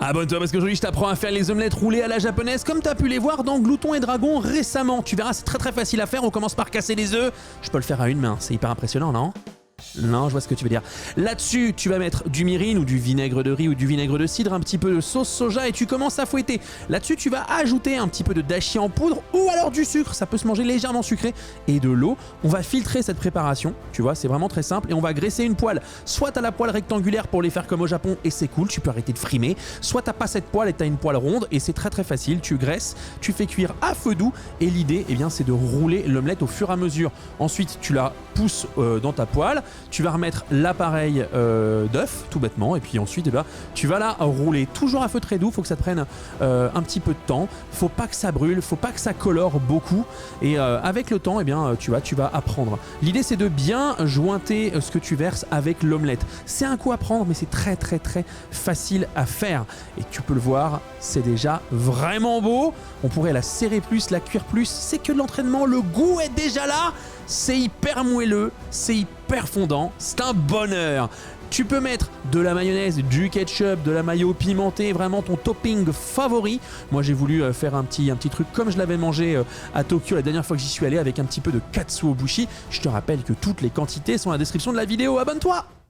Abonne-toi parce qu'aujourd'hui je t'apprends à faire les omelettes roulées à la japonaise comme tu as pu les voir dans Glouton et Dragon récemment. Tu verras, c'est très facile à faire. On commence par casser les œufs. Je peux le faire à une main, c'est hyper impressionnant, non ? Non, je vois ce que tu veux dire. Là-dessus, tu vas mettre du mirin ou du vinaigre de riz ou du vinaigre de cidre, un petit peu de sauce soja et tu commences à fouetter. Là-dessus, tu vas ajouter un petit peu de dashi en poudre ou alors du sucre, ça peut se manger légèrement sucré, et de l'eau. On va filtrer cette préparation, tu vois, c'est vraiment très simple, et on va graisser une poêle. Soit tu as la poêle rectangulaire pour les faire comme au Japon et c'est cool, tu peux arrêter de frimer. Soit tu n'as pas cette poêle et tu as une poêle ronde et c'est très facile, tu graisses, tu fais cuire à feu doux et l'idée, eh bien, c'est de rouler l'omelette au fur et à mesure. Ensuite, tu la pousses dans ta poêle. Tu vas remettre l'appareil d'œuf, tout bêtement, et puis ensuite, eh ben, tu vas la rouler toujours à feu très doux. Faut que ça te prenne un petit peu de temps. Faut pas que ça brûle, faut pas que ça colore beaucoup. Et avec le temps, eh bien, tu vas apprendre. L'idée, c'est de bien jointer ce que tu verses avec l'omelette. C'est un coup à prendre, mais c'est très facile à faire. Et tu peux le voir, c'est déjà vraiment beau. On pourrait la serrer plus, la cuire plus. C'est que de l'entraînement, le goût est déjà là. C'est hyper moelleux, c'est hyper fondant, c'est un bonheur. Tu peux mettre de la mayonnaise, du ketchup, de la mayo pimentée, vraiment ton topping favori. Moi j'ai voulu faire un petit truc comme je l'avais mangé à Tokyo la dernière fois que j'y suis allé avec un petit peu de katsuobushi. Je te rappelle que toutes les quantités sont dans la description de la vidéo, abonne-toi!